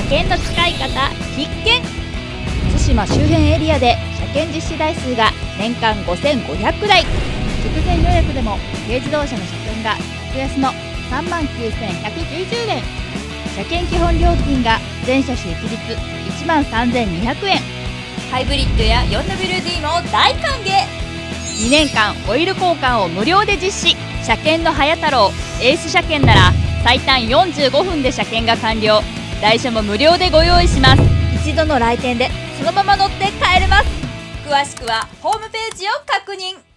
検の使い方必見。対馬周辺エリアで車検実施台数が年間5500台。直前予約でも軽自動車の車検が格安の39,190円。車検基本料金が全車種一律13,200円。ハイブリッドや 4WD も大歓迎。2年間オイル交換を無料で実施。車検の早太郎エース車検なら最短45分で車検が完了。台車も無料でご用意します。一度の来店でそのまま乗って帰れます。詳しくはホームページを確認。